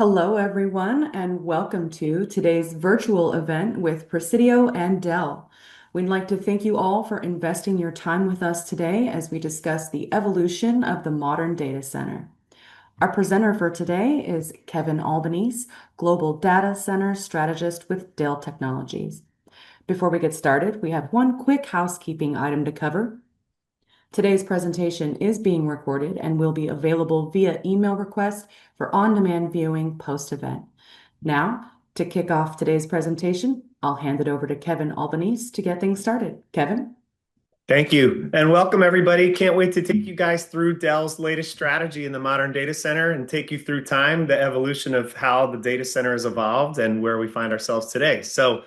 Hello, everyone, and welcome to today's virtual event with Presidio and Dell. We'd like to thank you all for investing your time with us today as we discuss the evolution of the modern data center. Our presenter for today is Kevin Albanese, Global Data Center Strategist with Dell Technologies. Before we get started, we have one quick housekeeping item to cover. Today's presentation is being recorded and will be available via email request for on-demand viewing post-event. Now, to kick off today's presentation, I'll hand it over to Kevin Albanese to get things started. Kevin? Thank you, and welcome everybody. Can't wait to take you guys through Dell's latest strategy in the modern data center and take you through the evolution of how the data center has evolved and where we find ourselves today. So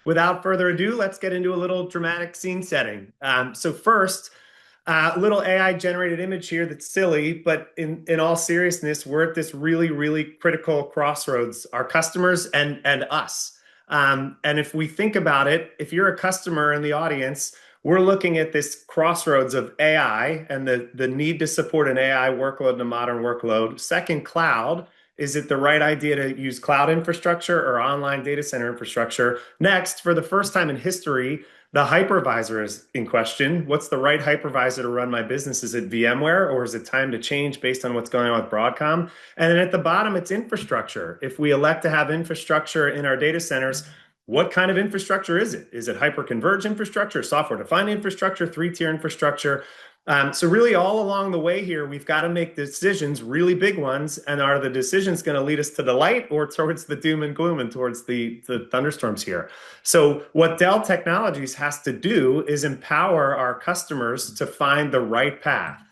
without further ado, let's get into a little dramatic scene setting. So first, a little AI generated image here that's silly, but in all seriousness, we're at this really, really critical crossroads, our customers and us. And if we think about it, if you're a customer in the audience, we're looking at this crossroads of AI and the need to support an AI workload and a modern workload. Second, cloud. Is it the right idea to use cloud infrastructure or online data center infrastructure? Next, for the first time in history, the hypervisor is in question. What's the right hypervisor to run my business? Is it VMware or is it time to change based on what's going on with Broadcom? And then at the bottom, it's infrastructure. If we elect to have infrastructure in our data centers, what kind of infrastructure is it? Is it hyper-converged infrastructure, software-defined infrastructure, three-tier infrastructure? So really all along the way here, we've got to make decisions, really big ones, and are the decisions going to lead us to the light or towards the doom and gloom and towards the thunderstorms here? So what Dell Technologies has to do is empower our customers to find the right path.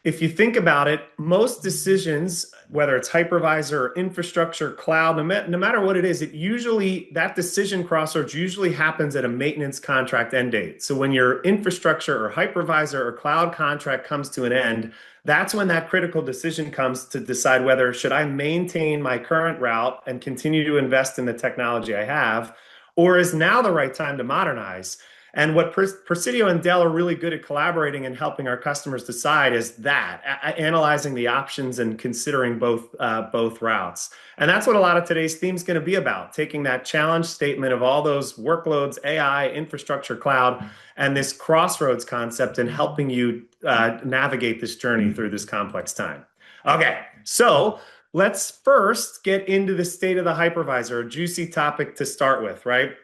If you think about it, most decisions, whether it's hypervisor or infrastructure, cloud, no matter what it is, that decision crossroads usually happens at a maintenance contract end date. So when your infrastructure or hypervisor or cloud contract comes to an end, that's when that critical decision comes to decide whether should I maintain my current route and continue to invest in the technology I have, or is now the right time to modernize? And what Presidio and Dell are really good at collaborating and helping our customers decide is analyzing the options and considering both routes. And that's what a lot of today's theme is going to be about, taking that challenge statement of all those workloads, AI, infrastructure, cloud, and this crossroads concept and helping you navigate this journey through this complex time. Okay, so let's first get into the state of the hypervisor, a juicy topic to start with, right?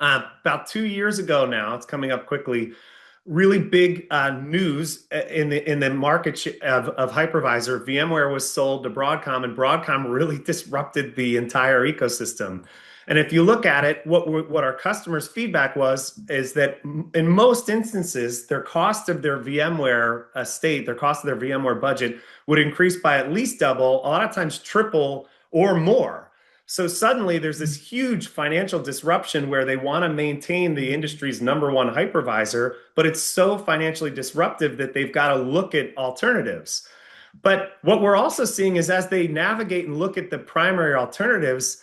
About 2 years ago now, it's coming up quickly, really big news in the market of hypervisor. VMware was sold to Broadcom, and Broadcom really disrupted the entire ecosystem. And if you look at it, what our customers' feedback is that in most instances, their cost of their VMware estate, their cost of their VMware budget would increase by at least double, a lot of times triple or more. So suddenly there's this huge financial disruption where they want to maintain the industry's #1 hypervisor, but it's so financially disruptive that they've got to look at alternatives. But what we're also seeing is as they navigate and look at the primary alternatives,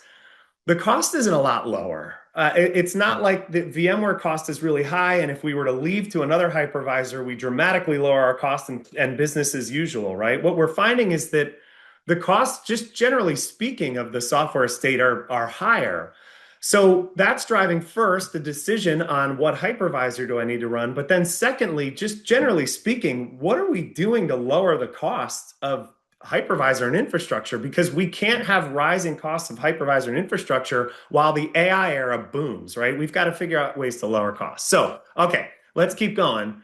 the cost isn't a lot lower. It's not like the VMware cost is really high, and if we were to leave to another hypervisor, we dramatically lower our cost and business as usual, right? What we're finding is that the costs, just generally speaking, of the software estate are higher. So that's driving first the decision on what hypervisor do I need to run. But then secondly, just generally speaking, what are we doing to lower the cost of hypervisor and infrastructure? Because we can't have rising costs of hypervisor and infrastructure while the AI era booms, right? We've got to figure out ways to lower costs. So, okay, let's keep going.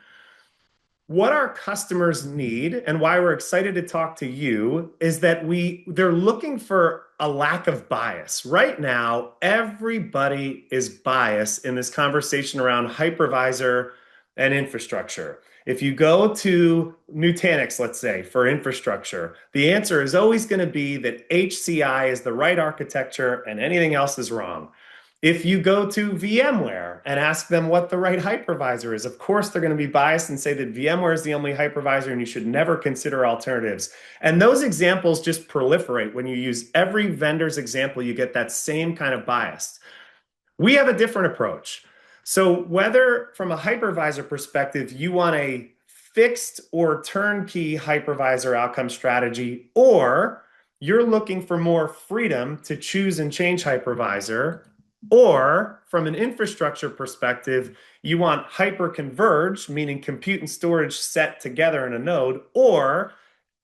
What our customers need and why we're excited to talk to you is that they're looking for a lack of bias. Right now, everybody is biased in this conversation around hypervisor and infrastructure. If you go to Nutanix, let's say, for infrastructure, the answer is always going to be that HCI is the right architecture and anything else is wrong. If you go to VMware and ask them what the right hypervisor is, of course, they're going to be biased and say that VMware is the only hypervisor and you should never consider alternatives. And those examples just proliferate. When you use every vendor's example, you get that same kind of bias. We have a different approach. So whether from a hypervisor perspective, you want a fixed or turnkey hypervisor outcome strategy, or you're looking for more freedom to choose and change hypervisor, or from an infrastructure perspective, you want hyper-converged, meaning compute and storage set together in a node, or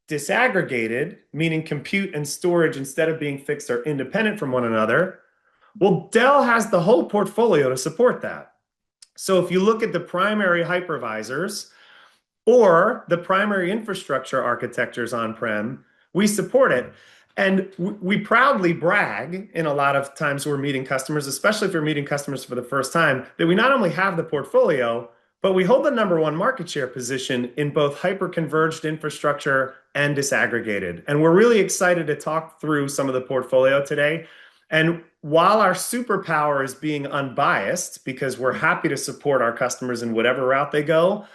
disaggregated, meaning compute and storage, instead of being fixed, are independent from one another. Well, Dell has the whole portfolio to support that. So if you look at the primary hypervisors or the primary infrastructure architectures on-prem, we support it. And we proudly brag in a lot of times we're meeting customers, especially if you're meeting customers for the first time, that we not only have the portfolio, but we hold the number one market share position in both hyper-converged infrastructure and disaggregated. And we're really excited to talk through some of the portfolio today. And while our superpower is being unbiased, because we're happy to support our customers in whatever route they go,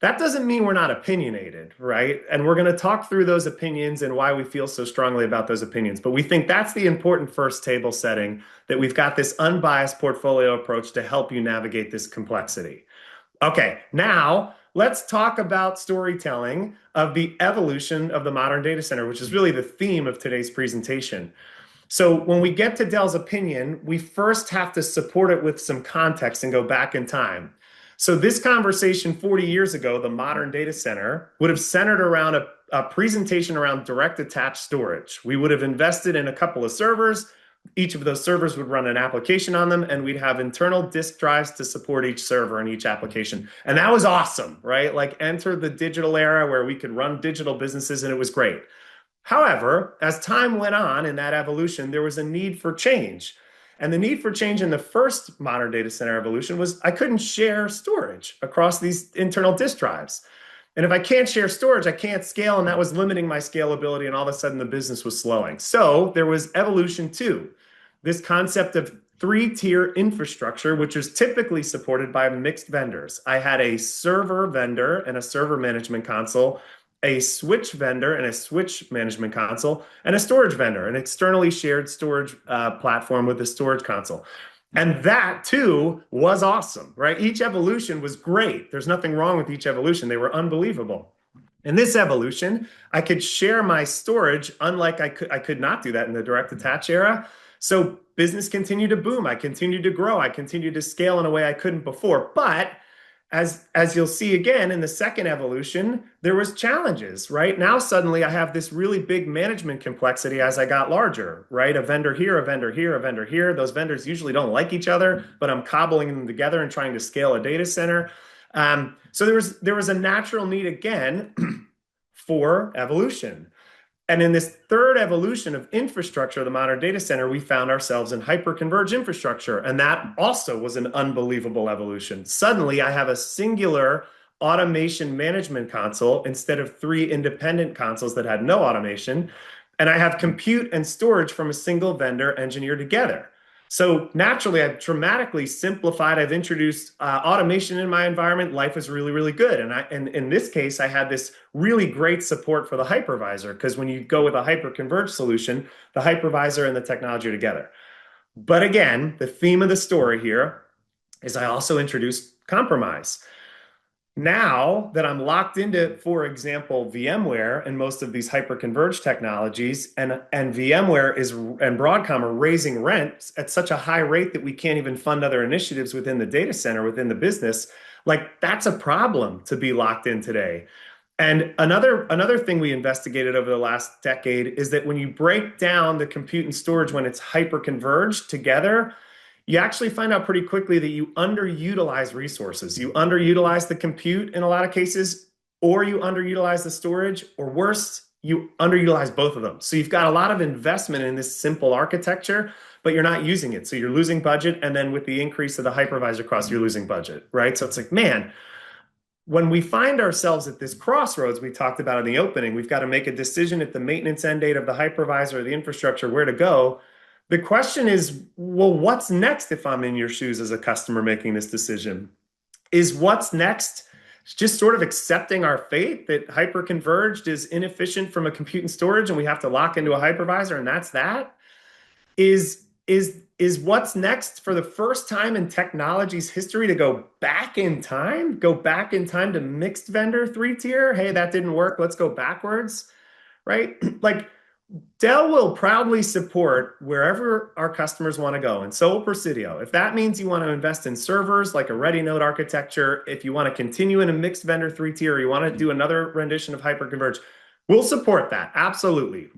that doesn't mean we're not opinionated, right? And we're going to talk through those opinions and why we feel so strongly about those opinions. But we think that's the important first table setting, that we've got this unbiased portfolio approach to help you navigate this complexity. Okay, now let's talk about storytelling of the evolution of the modern data center, which is really the theme of today's presentation. So when we get to Dell's opinion, we first have to support it with some context and go back in time. So this conversation 40 years ago, the modern data center, would have centered around a presentation around direct attached storage. We would have invested in a couple of servers. Each of those servers would run an application on them, and we'd have internal disk drives to support each server and each application. And that was awesome, right? Like, enter the digital era where we could run digital businesses, and it was great. However, as time went on in that evolution, there was a need for change. And the need for change in the first modern data center evolution was I couldn't share storage across these internal disk drives. And if I can't share storage, I can't scale, and that was limiting my scalability, and all of a sudden the business was slowing. So there was evolution two, this concept of three-tier infrastructure, which is typically supported by mixed vendors. I had a server vendor and a server management console, a switch vendor and a switch management console, and a storage vendor, an externally shared storage platform with a storage console. And that too was awesome, right? Each evolution was great. There's nothing wrong with each evolution. They were unbelievable. In this evolution, I could share my storage, unlike I could not do that in the direct attach era. So business continued to boom. I continued to grow. I continued to scale in a way I couldn't before. But as you'll see again in the second evolution, there was challenges, right? Now suddenly I have this really big management complexity as I got larger, right? A vendor here, a vendor here, a vendor here. Those vendors usually don't like each other, but I'm cobbling them together and trying to scale a data center. So there was a natural need again for evolution. And in this third evolution of infrastructure, the modern data center, we found ourselves in hyper-converged infrastructure. And that also was an unbelievable evolution. Suddenly, I have a singular automation management console instead of three independent consoles that had no automation. And I have compute and storage from a single vendor engineered together. So naturally, I've dramatically simplified. I've introduced automation in my environment. Life is really, really good. And in this case, I had this really great support for the hypervisor, because when you go with a hyper-converged solution, the hypervisor and the technology are together. But again, the theme of the story here is I also introduced compromise. Now that I'm locked into, for example, VMware and most of these hyper-converged technologies, and VMware and Broadcom are raising rents at such a high rate that we can't even fund other initiatives within the data center, within the business, like, that's a problem to be locked in today. And another thing we investigated over the last decade is that when you break down the compute and storage, when it's hyper-converged together, you actually find out pretty quickly that you underutilize resources. You underutilize the compute in a lot of cases, or you underutilize the storage, or worse, you underutilize both of them. So you've got a lot of investment in this simple architecture, but you're not using it. So you're losing budget. And then with the increase of the hypervisor cost, you're losing budget, right? So it's like, man, when we find ourselves at this crossroads we talked about in the opening, we've got to make a decision at the maintenance end date of the hypervisor or the infrastructure, where to go. The question is, well, what's next if I'm in your shoes as a customer making this decision? Is what's next just sort of accepting our fate that hyper-converged is inefficient from a compute and storage and we have to lock into a hypervisor and that's that? Is what's next for the first time in technology's history to go back in time? Go back in time to mixed vendor three-tier? Hey, that didn't work. Let's go backwards, right? Like, Dell will proudly support wherever our customers want to go, and so will Presidio. If that means you want to invest in servers like a ready node architecture, if you want to continue in a mixed vendor three-tier, you want to do another rendition of hyperconverged, we'll support that. Absolutely.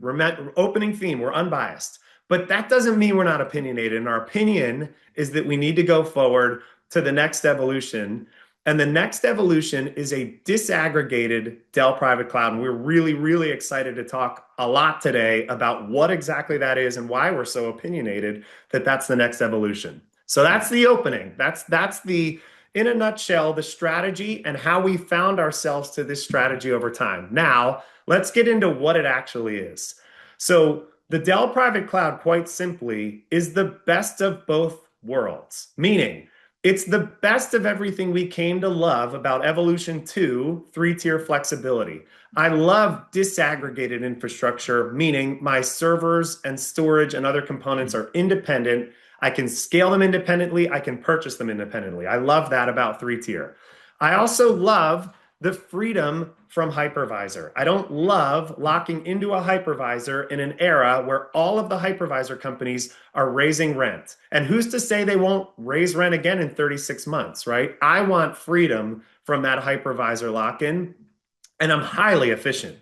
Opening theme, we're unbiased. But that doesn't mean we're not opinionated. And our opinion is that we need to go forward to the next evolution. And the next evolution is a disaggregated Dell private cloud. And we're really, really excited to talk a lot today about what exactly that is and why we're so opinionated that that's the next evolution. So that's the opening. That's the, in a nutshell, the strategy and how we found ourselves to this strategy over time. Now, let's get into what it actually is. So the Dell private cloud, quite simply, is the best of both worlds, meaning it's the best of everything we came to love about Evolution 2, three-tier flexibility. I love disaggregated infrastructure, meaning my servers and storage and other components are independent. I can scale them independently. I can purchase them independently. I love that about three-tier. I also love the freedom from hypervisor. I don't love locking into a hypervisor in an era where all of the hypervisor companies are raising rent. And who's to say they won't raise rent again in 36 months, right? I want freedom from that hypervisor lock-in, and I'm highly efficient.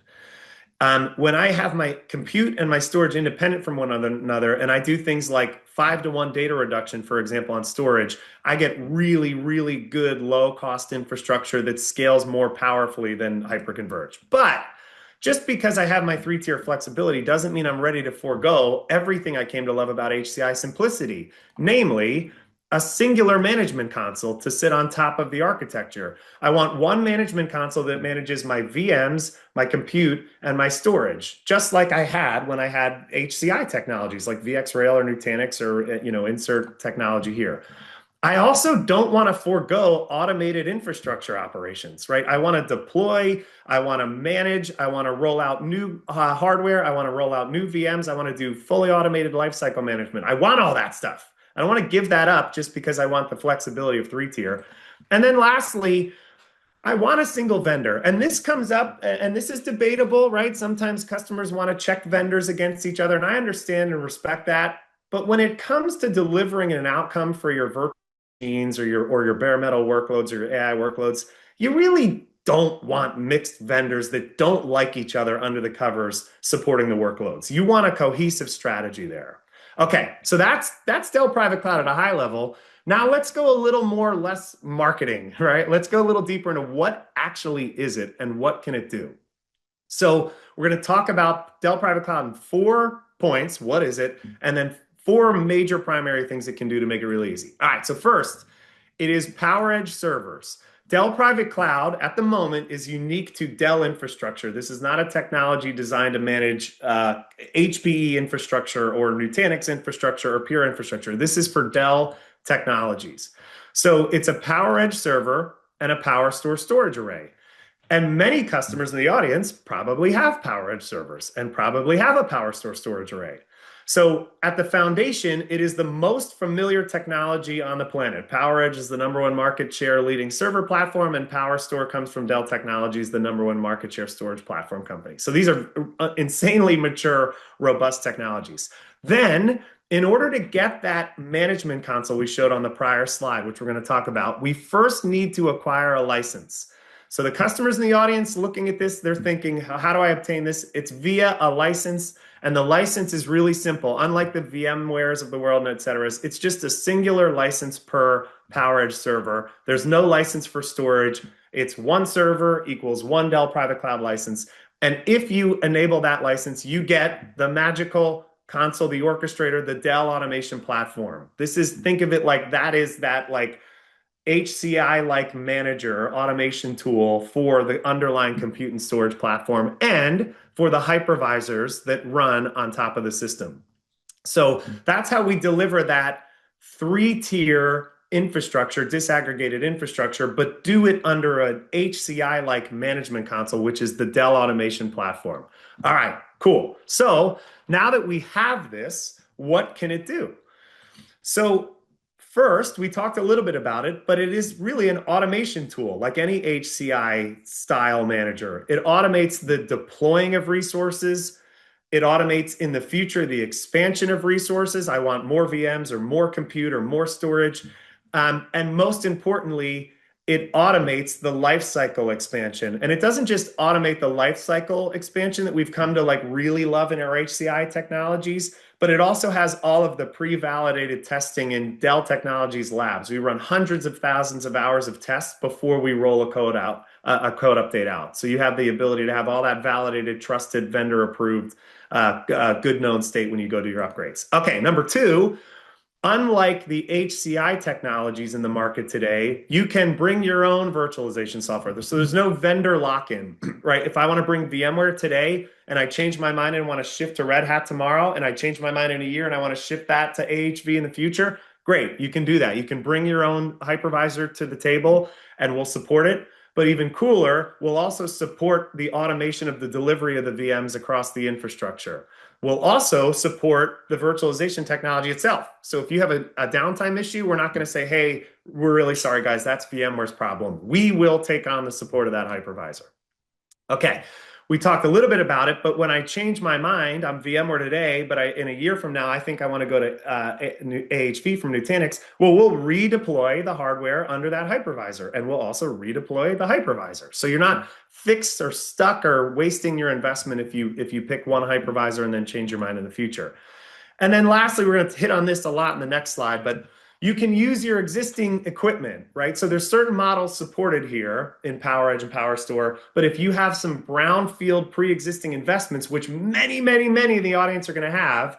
When I have my compute and my storage independent from one another, and I do things like 5-to-1 data reduction, for example, on storage, I get really, really good low cost infrastructure that scales more powerfully than hyperconverged. But just because I have my three-tier flexibility doesn't mean I'm ready to forego everything I came to love about HCI simplicity, namely a singular management console to sit on top of the architecture. I want one management console that manages my VMs, my compute, and my storage, just like I had when I had HCI technologies like VxRail or Nutanix or insert technology here. I also don't want to forego automated infrastructure operations, right? I want to deploy, I want to manage, I want to roll out new hardware, I want to roll out new VMs, I want to do fully automated lifecycle management. I want all that stuff. I don't want to give that up just because I want the flexibility of three-tier. And then lastly, I want a single vendor. And this comes up, and this is debatable, right? Sometimes customers want to check vendors against each other, and I understand and respect that. But when it comes to delivering an outcome for your virtual machines or your bare metal workloads or your AI workloads, you really don't want mixed vendors that don't like each other under the covers supporting the workloads. You want a cohesive strategy there. Okay, so that's Dell Private Cloud at a high level. Now let's go a little more less marketing, right? Let's go a little deeper into what actually is it and what can it do. So we're going to talk about Dell Private Cloud in 4 points. What is it? And then 4 major primary things it can do to make it really easy. All right, so first, it is PowerEdge servers. Dell Private Cloud at the moment is unique to Dell infrastructure. This is not a technology designed to manage HPE infrastructure or Nutanix infrastructure or Pure infrastructure. This is for Dell technologies. So it's a PowerEdge server and a PowerStore storage array. And many customers in the audience probably have PowerEdge servers and probably have a PowerStore storage array. So at the foundation, it is the most familiar technology on the planet. PowerEdge is the #1 market share leading server platform, and PowerStore comes from Dell Technologies, the #1 market share storage platform company. So these are insanely mature, robust technologies. Then, in order to get that management console we showed on the prior slide, which we're going to talk about, we first need to acquire a license. So the customers in the audience looking at this, they're thinking, how do I obtain this? It's via a license, and the license is really simple. Unlike the VMwares of the world and et cetera, it's just a singular license per PowerEdge server. There's no license for storage. It's one server equals one Dell Private Cloud license. And if you enable that license, you get the magical console, the orchestrator, the Dell automation platform. Think of it like that is that like HCI-like manager automation tool for the underlying compute and storage platform and for the hypervisors that run on top of the system. So that's how we deliver that 3-tier infrastructure, disaggregated infrastructure, but do it under an HCI-like management console, which is the Dell automation platform. All right, cool. So now that we have this, what can it do? So first, we talked a little bit about it, but it is really an automation tool, like any HCI style manager. It automates the deploying of resources. It automates in the future the expansion of resources. I want more VMs or more compute or more storage. And most importantly, it automates the lifecycle expansion. And it doesn't just automate the lifecycle expansion that we've come to like really love in our HCI technologies, but it also has all of the pre-validated testing in Dell Technologies labs. We run hundreds of thousands of hours of tests before we roll a code out, update out. So you have the ability to have all that validated, trusted, vendor approved, good known state when you go to your upgrades. Okay, number two, unlike the HCI technologies in the market today, you can bring your own virtualization software. So there's no vendor lock-in, right? If I want to bring VMware today and I change my mind and want to shift to Red Hat tomorrow, and I change my mind in a year and I want to shift that to AHV in the future, great, you can do that. You can bring your own hypervisor to the table and we'll support it. But even cooler, we'll also support the automation of the delivery of the VMs across the infrastructure. We'll also support the virtualization technology itself. So if you have a downtime issue, we're not going to say, hey, we're really sorry, guys, that's VMware's problem. We will take on the support of that hypervisor. Okay, we talked a little bit about it, but when I change my mind, I'm VMware today, but in a year from now, I think I want to go to AHV from Nutanix. Well, we'll redeploy the hardware under that hypervisor, and we'll also redeploy the hypervisor. So you're not fixed or stuck or wasting your investment if you pick one hypervisor and then change your mind in the future. And then lastly, we're going to hit on this a lot in the next slide, but you can use your existing equipment, right? So there's certain models supported here in PowerEdge and PowerStore, but if you have some brownfield pre-existing investments, which many, many, many in the audience are going to have,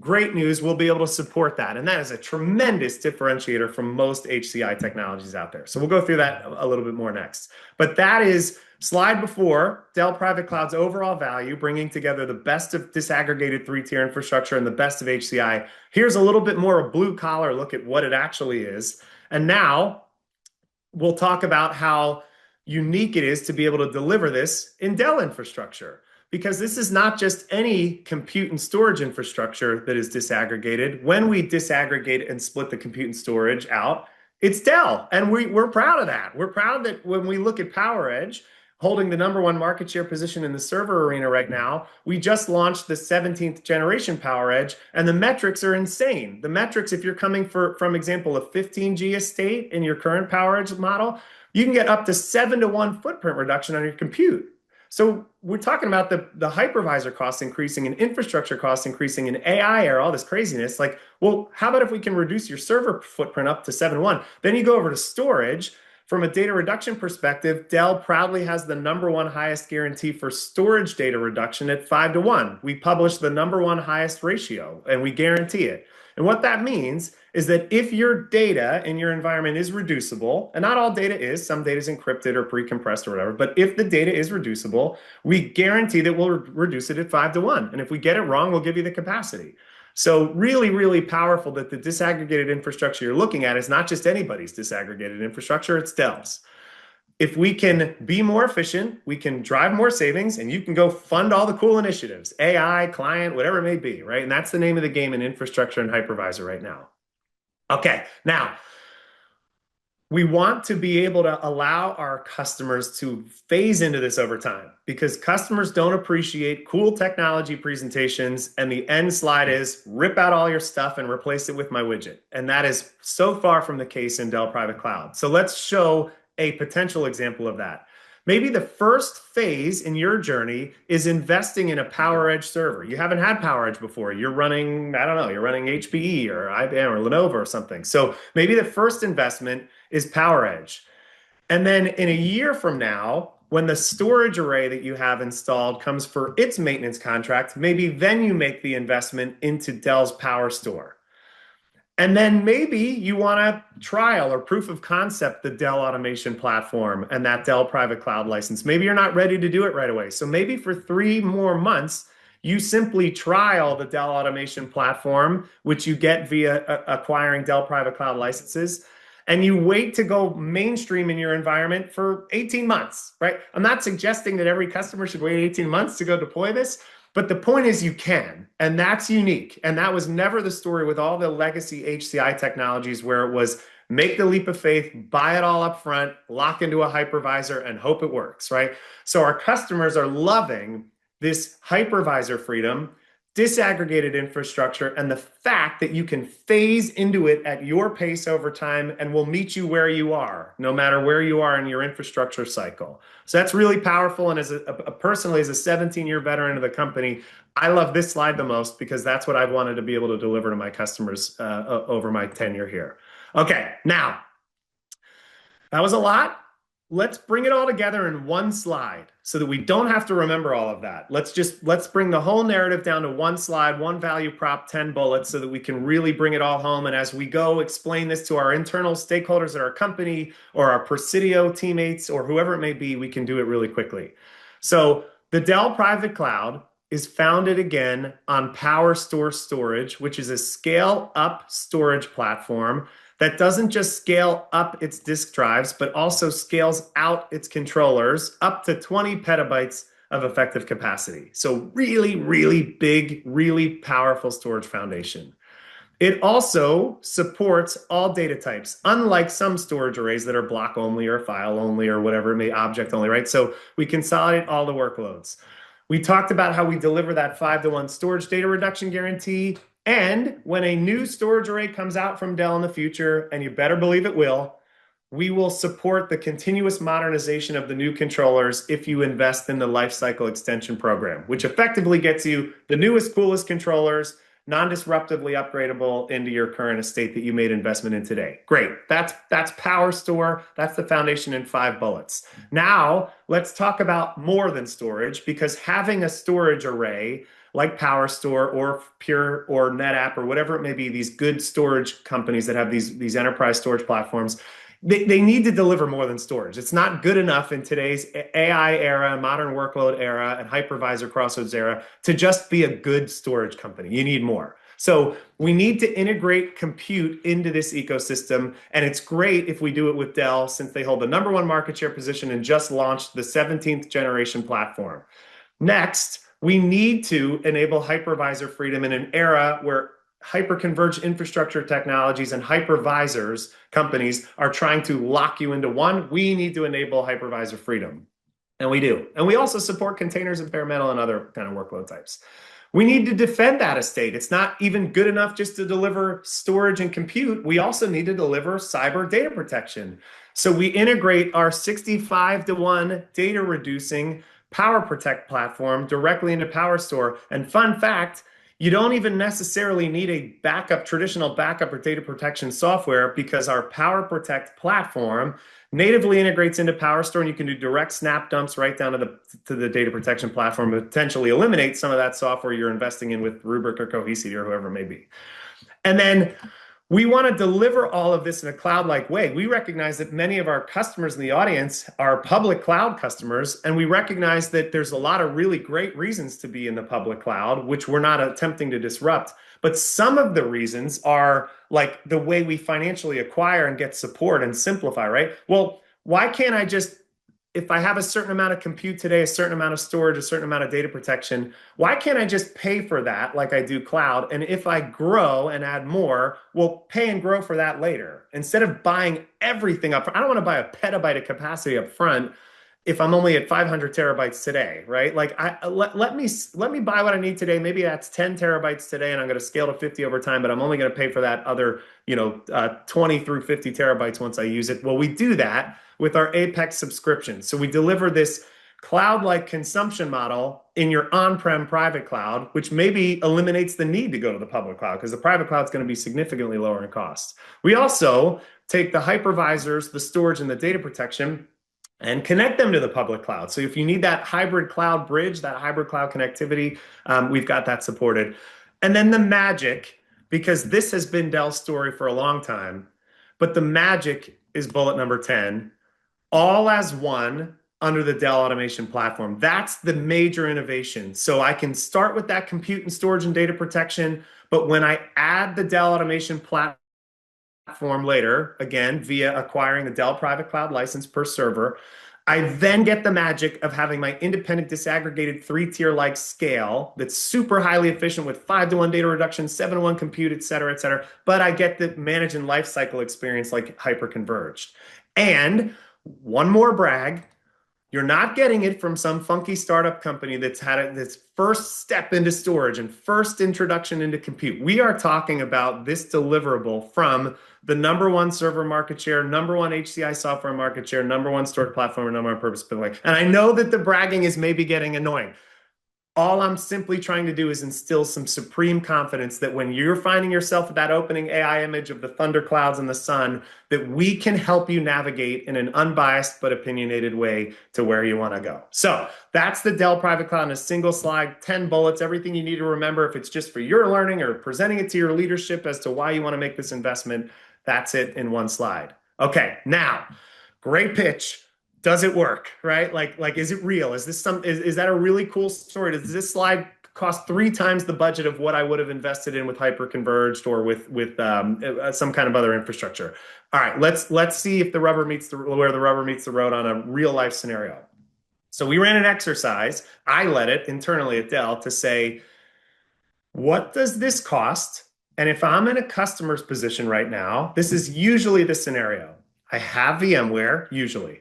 great news, we'll be able to support that. And that is a tremendous differentiator from most HCI technologies out there. So we'll go through that a little bit more next. But that is slide before, Dell Private Cloud's overall value, bringing together the best of disaggregated three-tier infrastructure and the best of HCI. Here's a little bit more a blue-collar look at what it actually is. And now we'll talk about how unique it is to be able to deliver this in Dell infrastructure. Because this is not just any compute and storage infrastructure that is disaggregated. When we disaggregate and split the compute and storage out, it's Dell. And we're proud of that. We're proud that when we look at PowerEdge, holding the #1 market share position in the server arena right now, we just launched the 17th generation PowerEdge, and the metrics are insane. The metrics, if you're coming from example, a 15G estate in your current PowerEdge model, you can get up to 7-to-1 footprint reduction on your compute. So we're talking about the hypervisor costs increasing and infrastructure costs increasing and AI or all this craziness. Like, well, how about if we can reduce your server footprint up to 7-to-1? Then you go over to storage. From a data reduction perspective, Dell proudly has the #1 highest guarantee for storage data reduction at 5-to-1. We publish the #1 highest ratio and we guarantee it. And what that means is that if your data in your environment is reducible, and not all data is, some data is encrypted or pre-compressed or whatever, but if the data is reducible, we guarantee that we'll reduce it at 5-to-1. And if we get it wrong, we'll give you the capacity. So really, really powerful that the disaggregated infrastructure you're looking at is not just anybody's disaggregated infrastructure, it's Dell's. If we can be more efficient, we can drive more savings, and you can go fund all the cool initiatives, AI, client, whatever it may be, right? And that's the name of the game in infrastructure and hypervisor right now. Okay, now, we want to be able to allow our customers to phase into this over time because customers don't appreciate cool technology presentations and the end slide is rip out all your stuff and replace it with my widget. And that is so far from the case in Dell Private Cloud. So let's show a potential example of that. Maybe the first phase in your journey is investing in a PowerEdge server. You haven't had PowerEdge before. You're running, I don't know, you're running HPE or IBM or Lenovo or something. So maybe the first investment is PowerEdge. And then in a year from now, when the storage array that you have installed comes for its maintenance contract, maybe then you make the investment into Dell's PowerStore. And then maybe you want to trial or proof of concept the Dell automation platform and that Dell private cloud license. Maybe you're not ready to do it right away. So maybe for 3 more months, you simply trial the Dell automation platform, which you get via acquiring Dell private cloud licenses. And you wait to go mainstream in your environment for 18 months, right? I'm not suggesting that every customer should wait 18 months to go deploy this, but the point is you can, and that's unique. And that was never the story with all the legacy HCI technologies where it was make the leap of faith, buy it all up front, lock into a hypervisor and hope it works, right? So our customers are loving this hypervisor freedom, disaggregated infrastructure, and the fact that you can phase into it at your pace over time and will meet you where you are, no matter where you are in your infrastructure cycle. So that's really powerful. And as personally, as a 17-year veteran of the company, I love this slide the most because that's what I've wanted to be able to deliver to my customers over my tenure here. Okay, now that was a lot. Let's bring it all together in one slide so that we don't have to remember all of that. Let's bring the whole narrative down to one slide, one value prop, 10 bullets so that we can really bring it all home. And as we go explain this to our internal stakeholders at our company or our Presidio teammates or whoever it may be, we can do it really quickly. So the Dell Private Cloud is founded again on PowerStore Storage, which is a scale-up storage platform that doesn't just scale up its disk drives, but also scales out its controllers up to 20 petabytes of effective capacity. So really, really big, really powerful storage foundation. It also supports all data types, unlike some storage arrays that are block only or file only or whatever it may, object only, right? So we consolidate all the workloads. We talked about how we deliver that 5-to-1 storage data reduction guarantee. And when a new storage array comes out from Dell in the future, and you better believe it will, we will support the continuous modernization of the new controllers if you invest in the lifecycle extension program, which effectively gets you the newest, coolest controllers, non-disruptively upgradable into your current estate that you made investment in today. Great. That's PowerStore. That's the foundation in 5 bullets. Now, let's talk about more than storage, because having a storage array like PowerStore or Pure or NetApp or whatever it may be, these good storage companies that have these enterprise storage platforms, they need to deliver more than storage. It's not good enough in today's AI era, modern workload era, and hypervisor crossroads era to just be a good storage company. You need more. So we need to integrate compute into this ecosystem. And it's great if we do it with Dell, since they hold the #1 market share position and just launched the 17th generation platform. Next, we need to enable hypervisor freedom in an era where hyperconverged infrastructure technologies and hypervisors companies are trying to lock you into one. We need to enable hypervisor freedom. And we do. And we also support containers and bare metal and other kind of workload types. We need to defend that estate. It's not even good enough just to deliver storage and compute. We also need to deliver cyber data protection. So we integrate our 65-to-1 data reducing PowerProtect platform directly into PowerStore. And fun fact, you don't even necessarily need a traditional backup or data protection software, because our PowerProtect platform natively integrates into PowerStore, and you can do direct snap dumps right down to the data protection platform, and potentially eliminate some of that software you're investing in with Rubrik or Cohesity or whoever it may be. And then we want to deliver all of this in a cloud-like way. We recognize that many of our customers in the audience are public cloud customers, and we recognize that there's a lot of really great reasons to be in the public cloud, which we're not attempting to disrupt. But some of the reasons are like the way we financially acquire and get support and simplify, right? Well, why can't I just, if I have a certain amount of compute today, a certain amount of storage, a certain amount of data protection, why can't I just pay for that like I do cloud? And if I grow and add more, we'll pay and grow for that later. Instead of buying everything up, I don't want to buy a petabyte of capacity up front if I'm only at 500 terabytes today, right? Like let me buy what I need today. Maybe that's 10 terabytes today, and I'm going to scale to 50 over time, but I'm only going to pay for that other, 20 through 50 terabytes once I use it. Well, we do that with our Apex subscription. So we deliver this cloud-like consumption model in your on-prem private cloud, which maybe eliminates the need to go to the public cloud, because the private cloud is going to be significantly lower in cost. We also take the hypervisors, the storage, and the data protection and connect them to the public cloud. So if you need that hybrid cloud bridge, that hybrid cloud connectivity, we've got that supported. And then the magic, because this has been Dell's story for a long time, but the magic is bullet number 10, all as one under the Dell Automation Platform. That's the major innovation. So I can start with that compute and storage and data protection, but when I add the Dell Automation Platform later, again, via acquiring the Dell Private Cloud license per server, I then get the magic of having my independent disaggregated 3-tier like scale that's super highly efficient with 5-to-1 data reduction, 7-to-1 compute, et cetera, but I get the manage and lifecycle experience like hyperconverged. And one more brag, You're not getting it from some funky startup company that's had its first step into storage and first introduction into compute. We are talking about this deliverable from the number one server market share, number one HCI software market share, number one storage platform, and number one purpose-built. And I know that the bragging is maybe getting annoying. All I'm simply trying to do is instill some supreme confidence that when you're finding yourself at that opening AI image of the thunderclouds and the sun, that we can help you navigate in an unbiased but opinionated way to where you want to go. So that's the Dell Private Cloud in a single slide, 10 bullets, everything you need to remember. If it's just for your learning or presenting it to your leadership as to why you want to make this investment, that's it in one slide. Okay, now, great pitch. Does it work, right? Like, is it real? Is this is that a really cool story? Does this slide cost 3 times the budget of what I would have invested in with hyperconverged or with some kind of other infrastructure? All right, let's see if where the rubber meets the road on a real life scenario. So we ran an exercise. I led it internally at Dell to say, what does this cost? And if I'm in a customer's position right now, this is usually the scenario. I have VMware, usually.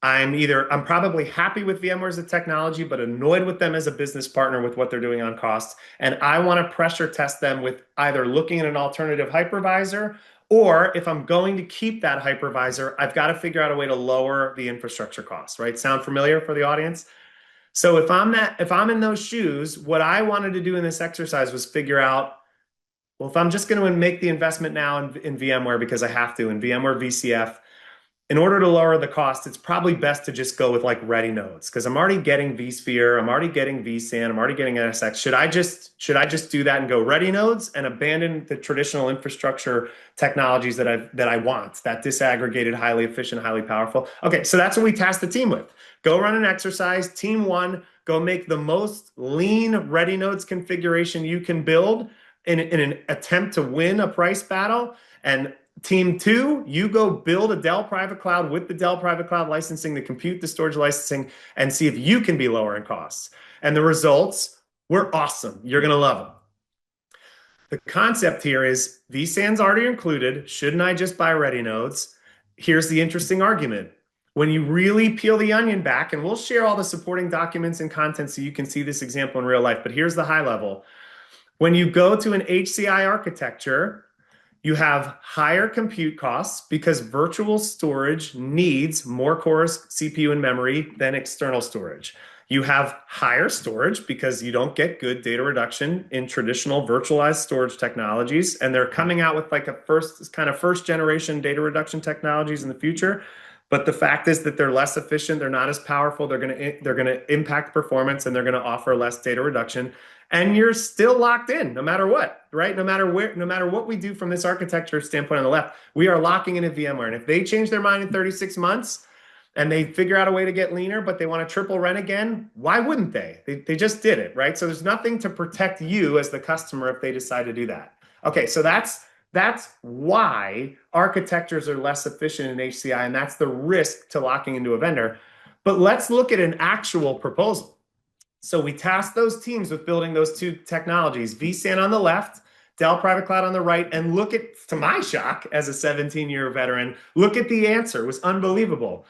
I'm probably happy with VMware as a technology, but annoyed with them as a business partner with what they're doing on costs. And I want to pressure test them with either looking at an alternative hypervisor, or if I'm going to keep that hypervisor, I've got to figure out a way to lower the infrastructure costs, right? Sound familiar for the audience? So if I'm in those shoes, what I wanted to do in this exercise was figure out, well, if I'm just going to make the investment now in VMware because I have to, in VMware VCF, in order to lower the cost, it's probably best to just go with like ready nodes because I'm already getting vSphere, I'm already getting vSAN, I'm already getting NSX. Should I just do that and go ready nodes and abandon the traditional infrastructure technologies that I want, that disaggregated, highly efficient, highly powerful? Okay, so that's what we tasked the team with. Go run an exercise. Team 1, go make the most lean ready nodes configuration you can build in an attempt to win a price battle. And Team 2, you go build a Dell private cloud with the Dell private cloud licensing, the compute, the storage licensing, and see if you can be lower in costs. And the results were awesome. You're going to love them. The concept here is vSAN's already included. Shouldn't I just buy ready nodes? Here's the interesting argument. When you really peel the onion back, and we'll share all the supporting documents and content so you can see this example in real life, but here's the high level. When you go to an HCI architecture, you have higher compute costs because virtual storage needs more cores, CPU, and memory than external storage. You have higher storage because you don't get good data reduction in traditional virtualized storage technologies, and they're coming out with like a first generation data reduction technologies in the future. But the fact is that they're less efficient, they're not as powerful, they're gonna impact performance, and they're gonna offer less data reduction. And you're still locked in no matter what, right? No matter what we do from this architecture standpoint on the left, we are locking in a VMware. And if they change their mind in 36 months and they figure out a way to get leaner, but they want to triple rent again, why wouldn't they? They just did it, right? So there's nothing to protect you as the customer if they decide to do that. Okay, so that's why architectures are less efficient in HCI, and that's the risk to locking into a vendor. But let's look at an actual proposal. So we tasked those teams with building those 2 technologies, vSAN on the left, Dell Private Cloud on the right, and look at, to my shock, as a 17-year veteran, look at the answer. It was unbelievable.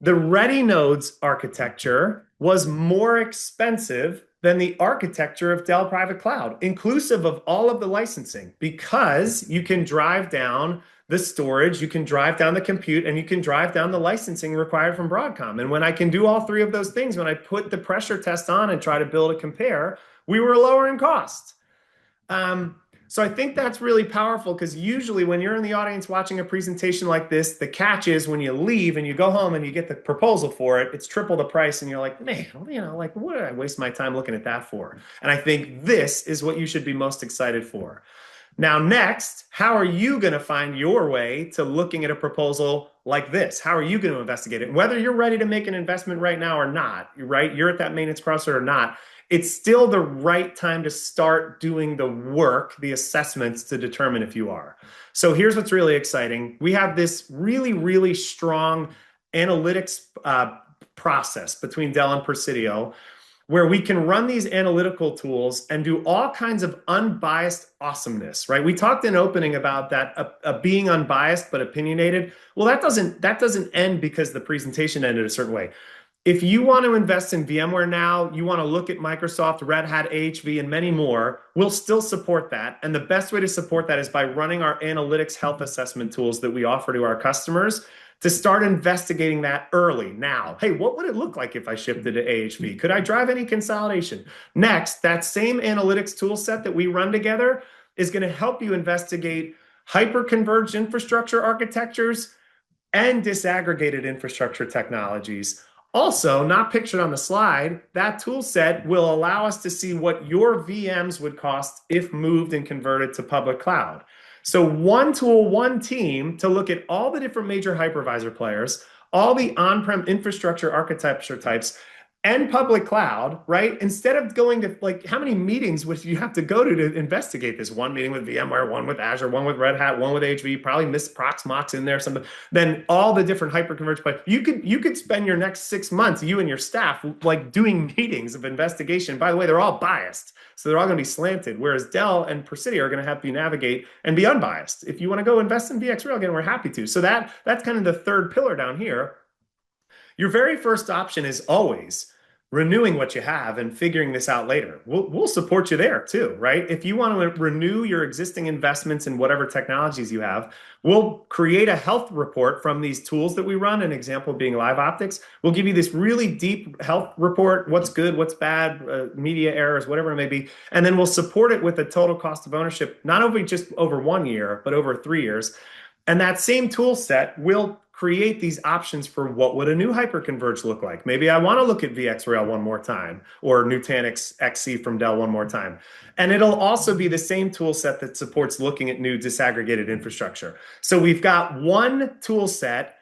The ready nodes architecture was more expensive than the architecture of Dell Private Cloud, inclusive of all of the licensing, because you can drive down the storage, you can drive down the compute, and you can drive down the licensing required from Broadcom. And when I can do all 3 of those things, when I put the pressure test on and try to build a compare, we were lower in cost. So I think that's really powerful because usually when you're in the audience watching a presentation like this, the catch is when you leave and you go home and you get the proposal for it, it's triple the price. And you're like, man, like what did I waste my time looking at that for? And I think this is what you should be most excited for. Now, next, how are you going to find your way to looking at a proposal like this? How are you going to investigate it? And whether you're ready to make an investment right now or not, right? You're at that maintenance process or not, it's still the right time to start doing the work, the assessments to determine if you are. So here's what's really exciting. We have this really, really strong analytics process between Dell and Presidio where we can run these analytical tools and do all kinds of unbiased awesomeness, right? We talked in opening about that being unbiased but opinionated. Well, that doesn't end because the presentation ended a certain way. If you want to invest in VMware now, you want to look at Microsoft, Red Hat, AHV, and many more, we'll still support that. And the best way to support that is by running our analytics health assessment tools that we offer to our customers to start investigating that early now. Hey, what would it look like if I shifted to AHV? Could I drive any consolidation? Next, that same analytics tool set that we run together is going to help you investigate hyper-converged infrastructure architectures and disaggregated infrastructure technologies. Also, not pictured on the slide, that tool set will allow us to see what your VMs would cost if moved and converted to public cloud. So one tool, one team to look at all the different major hypervisor players, all the on-prem infrastructure architecture types, and public cloud, right? Instead of going to like, how many meetings would you have to go to investigate this? One meeting with VMware, one with Azure, one with Red Hat, one with HV, probably miss Proxmox in there, something. Then all the different hyperconverged play. You could spend your next 6 months, you and your staff, like doing meetings of investigation. By the way, they're all biased, so they're all going to be slanted. Whereas Dell and Presidio are going to help you navigate and be unbiased. If you want to go invest in VxRail again, we're happy to. So that's kind of the third pillar down here. Your very first option is always renewing what you have and figuring this out later. We'll support you there too, right? If you want to renew your existing investments in whatever technologies you have, we'll create a health report from these tools that we run, an example being Live Optics. We'll give you this really deep health report, what's good, what's bad, media errors, whatever it may be. And then we'll support it with a total cost of ownership, not only just over 1 year, but over 3 years. And that same tool set will create these options for what would a new hyperconverged look like. Maybe I want to look at VxRail one more time or Nutanix XC from Dell one more time. And it'll also be the same tool set that supports looking at new disaggregated infrastructure. So we've got one tool set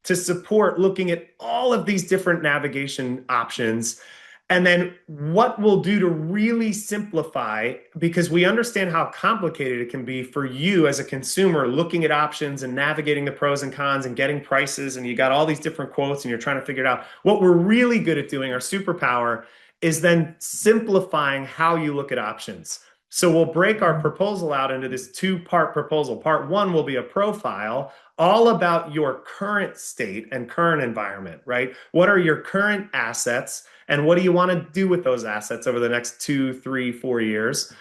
to support looking at all of these different navigation options. And then what we'll do to really simplify, because we understand how complicated it can be for you as a consumer looking at options and navigating the pros and cons and getting prices, and you got all these different quotes and you're trying to figure it out. What we're really good at doing, our superpower, is then simplifying how you look at options. So we'll break our proposal out into this two-part proposal. Part one will be a profile all about your current state and current environment, right? What are your current assets? And what do you want to do with those assets over the next 2, 3, 4 years?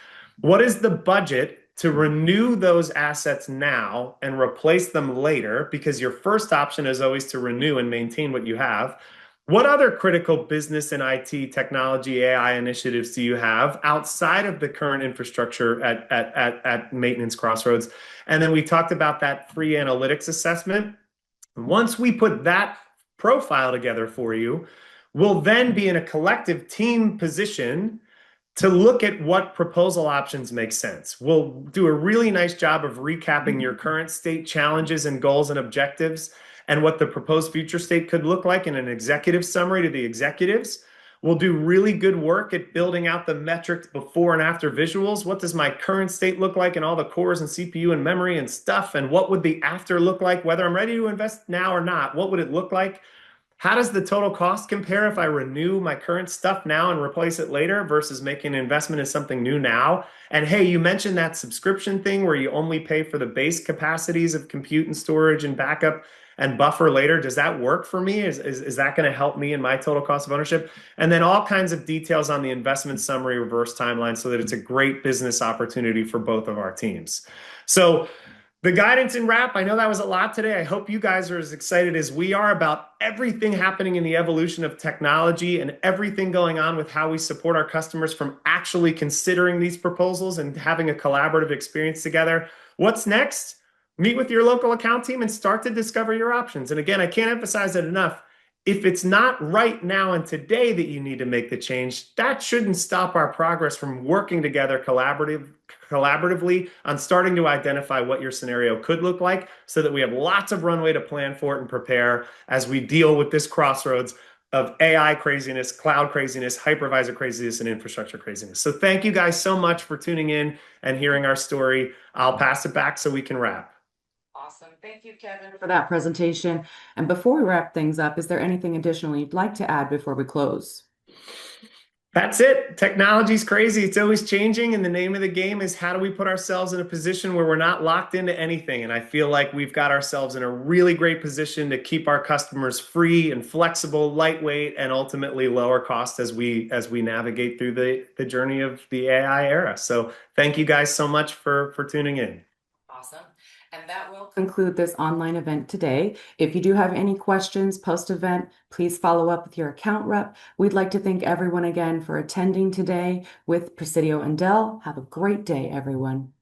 What is the budget to renew those assets now and replace them later? Because your first option is always to renew and maintain what you have. What other critical business and IT technology AI initiatives do you have outside of the current infrastructure at Maintenance Crossroads? And then we talked about that free analytics assessment. Once we put that profile together for you, we'll then be in a collective team position to look at what proposal options make sense. We'll do a really nice job of recapping your current state challenges and goals and objectives and what the proposed future state could look like in an executive summary to the executives. We'll do really good work at building out the metrics before and after visuals. What does my current state look like in all the cores and CPU and memory and stuff? And what would the after look like, whether I'm ready to invest now or not? What would it look like? How does the total cost compare if I renew my current stuff now and replace it later versus making an investment in something new now? And hey, you mentioned that subscription thing where you only pay for the base capacities of compute and storage and backup and buffer later. Does that work for me? Is that going to help me in my total cost of ownership? And then all kinds of details on the investment summary reverse timeline so that it's a great business opportunity for both of our teams. So the guidance and wrap, I know that was a lot today. I hope you guys are as excited as we are about everything happening in the evolution of technology and everything going on with how we support our customers from actually considering these proposals and having a collaborative experience together. What's next? Meet with your local account team and start to discover your options. And again, I can't emphasize it enough. If it's not right now and today that you need to make the change, that shouldn't stop our progress from working together collaboratively on starting to identify what your scenario could look like so that we have lots of runway to plan for it and prepare as we deal with this crossroads of AI craziness, cloud craziness, hypervisor craziness, and infrastructure craziness. So thank you guys so much for tuning in and hearing our story. I'll pass it back so we can wrap. Awesome. Thank you, Kevin, for that presentation. And before we wrap things up, is there anything additional you'd like to add before we close? That's it. Technology's crazy. It's always changing. And the name of the game is how do we put ourselves in a position where we're not locked into anything? And I feel like we've got ourselves in a really great position to keep our customers free and flexible, lightweight, and ultimately lower cost as we navigate through the journey of the AI era. So thank you guys so much for tuning in. Awesome. And that will conclude this online event today. If you do have any questions post-event, please follow up with your account rep. We'd like to thank everyone again for attending today with Presidio and Dell. Have a great day, everyone.